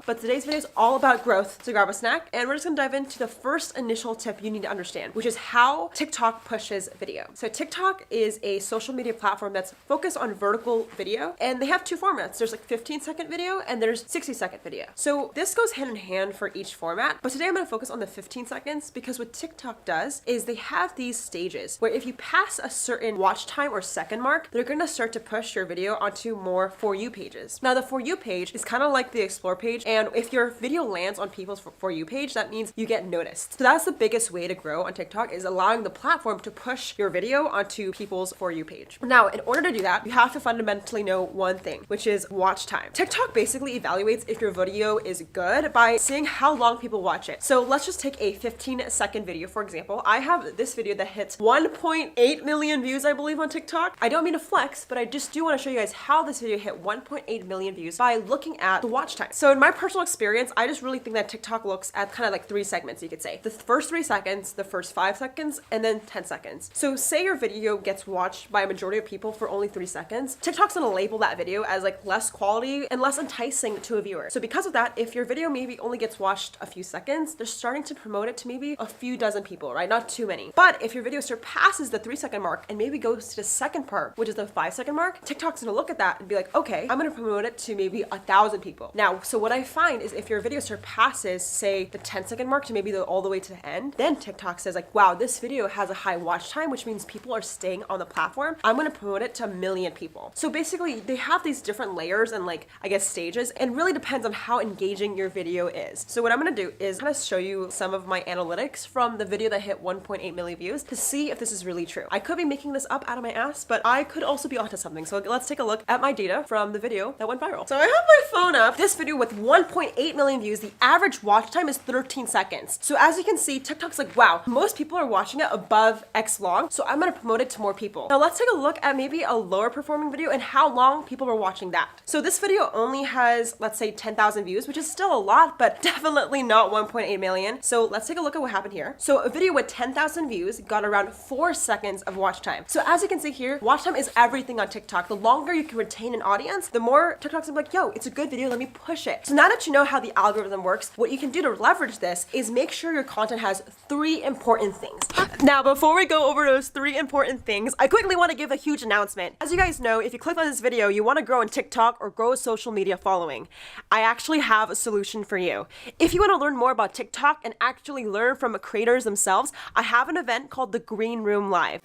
TikTok, but today's video is all about growth. So grab a snack and we're just gonna dive into the first initial tip you need to understand, which is how TikTok pushes video. So TikTok is a social media platform that's focused on vertical video, and they have two formats. There's like 15-second video and there's 60-second video. So this goes hand in hand for each format, but today I'm gonna focus on the 15 seconds because what TikTok does is they have these stages where if you pass a certain watch time or second mark, they're gonna start to push your video onto more For You pages. Now the For You page is kind of like the Explore page, and if your video lands on people's For You page, that means you get noticed. So that's the biggest way to grow on TikTok, is allowing the platform to push your video onto people's For You page. Now, in order to do that, you have to fundamentally know one thing, which is watch time. TikTok basically evaluates if your video is good by seeing how long people watch it. So let's just take a 15-second video, for example. I have this video that hits 1.8 million views, I believe, on TikTok. I don't mean to flex, but I just do want to show you guys how this video hit 1.8 million views by looking at the watch time. So in my personal experience, I just really think that TikTok looks at kind of like 3 segments, you could say. The first 3 seconds, the first 5 seconds, and then 10 seconds. So say your video gets watched by a majority of people for only 3 seconds, TikTok's gonna label that video as like less quality and less enticing to a viewer. So because of that, if your video maybe only gets watched a few seconds, they're starting to promote it to maybe a few dozen people, right? Not too many. But if your video surpasses the 3-second mark and maybe goes to the second part, which is the 5-second mark, TikTok's gonna look at that and be like, okay, I'm gonna promote it to maybe 1,000 people. Now, so what I find is if your video surpasses, say, the 10-second mark to maybe all the way to the end, then TikTok says like, wow, this video has a high watch time, which means people are staying on the platform. I'm gonna promote it to 1 million people. So basically, they have these different layers and like, I guess, stages, and really depends on how engaging your video is. So what I'm gonna do is kind of show you some of my analytics from the video that hit 1.8 million views to see if this is really true. I could be making this up out of my ass, but I could also be onto something. So let's take a look at my data from the video that went viral. So I have my phone up. This video with 1.8 million views, the average watch time is 13 seconds. So as you can see, TikTok's like, wow, most people are watching it above X long, so I'm gonna promote it to more people. Now let's take a look at maybe a lower performing video and how long people were watching that. So this video only has, let's say, 10,000 views, which is still a lot, but definitely not 1.8 million. So let's take a look at what happened here. So a video with 10,000 views got around 4 seconds of watch time. So as you can see here, watch time is everything on TikTok. The longer you can retain an audience, the more TikTok's gonna be like, yo, it's a good video, let me push it. So now that you know how the algorithm works, what you can do to leverage this is make sure your content has 3 important things. Now, before we go over those 3 important things, I quickly want to give a huge announcement. As you guys know, if you click on this video, you want to grow on TikTok or grow a social media following, I actually have a solution for you. If you want to learn more about TikTok and actually learn from creators themselves, I have an event called the Green Room Live.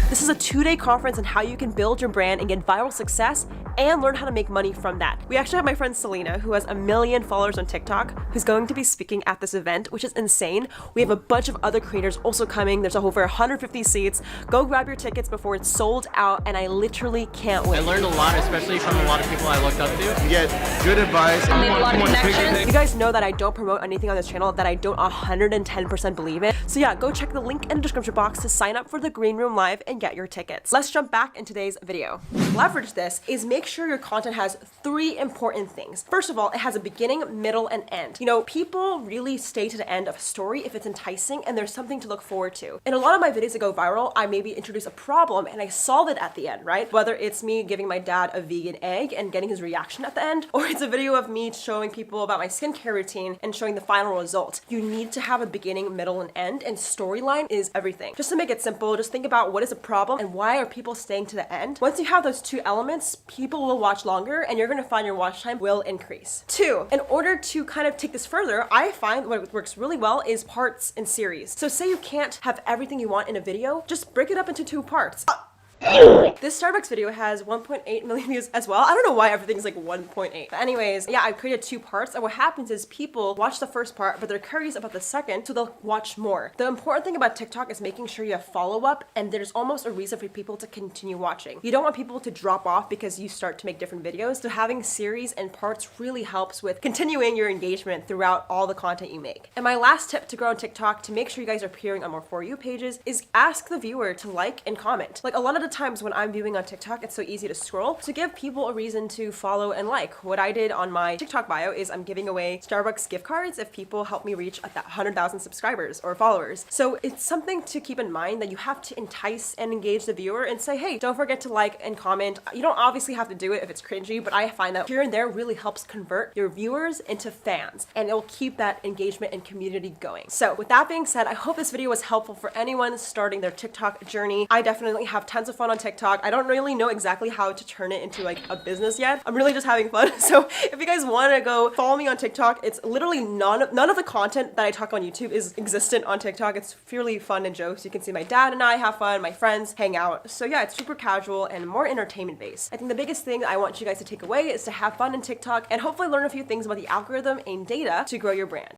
This is a 2-day conference on how you can build your brand and get viral success and learn how to make money from that. We actually have my friend Selena, who has 1 million followers on TikTok, who's going to be speaking at this event, which is insane. We have a bunch of other creators also coming. There's over 150 seats. Go grab your tickets before it's sold out, and I literally can't wait. I learned a lot, especially from a lot of people I looked up to. You get good advice. I made a lot of connections. You guys know that I don't promote anything on this channel that I don't 110% believe in. So yeah, go check the link in the description box to sign up for the Green Room Live and get your tickets. Let's jump back in today's video. Leverage this is make sure your content has 3 important things. First of all, it has a beginning, middle, and end. You know, people really stay to the end of a story if it's enticing and there's something to look forward to. In a lot of my videos that go viral, I maybe introduce a problem and I solve it at the end, right? Whether it's me giving my dad a vegan egg and getting his reaction at the end, or it's a video of me showing people about my skincare routine and showing the final result. You need to have a beginning, middle, and end, and storyline is everything. Just to make it simple, just think about what is a problem and why are people staying to the end. Once you have those 2 elements, people will watch longer and you're gonna find your watch time will increase. 2, in order to kind of take this further, I find what works really well is parts and series. So say you can't have everything you want in a video, just break it up into 2 parts. This Starbucks video has 1.8 million views as well. I don't know why everything's like 1.8. But anyways, yeah, I created 2 parts, and what happens is people watch the first part, but they're curious about the second, so they'll watch more. The important thing about TikTok is making sure you have follow-up, and there's almost a reason for people to continue watching. You don't want people to drop off because you start to make different videos, so having series and parts really helps with continuing your engagement throughout all the content you make. And my last tip to grow on TikTok to make sure you guys are appearing on more For You pages is ask the viewer to like and comment. Like, a lot of the times when I'm viewing on TikTok, it's so easy to scroll. To give people a reason to follow and like, what I did on my TikTok bio is I'm giving away Starbucks gift cards if people help me reach 100,000 subscribers or followers. So it's something to keep in mind that you have to entice and engage the viewer and say, hey, don't forget to like and comment. You don't obviously have to do it if it's cringy, but I find that here and there really helps convert your viewers into fans, and it will keep that engagement and community going. So with that being said, I hope this video was helpful for anyone starting their TikTok journey. I definitely have tons of fun on TikTok. I don't really know exactly how to turn it into like a business yet. I'm really just having fun. So if you guys want to go follow me on TikTok, it's literally none of the content that I talk on YouTube is existent on TikTok. It's purely fun and jokes. You can see my dad and I have fun, my friends hang out. So yeah, it's super casual and more entertainment based. I think the biggest thing I want you guys to take away is to have fun in TikTok and hopefully learn a few things about the algorithm and data to grow your brand.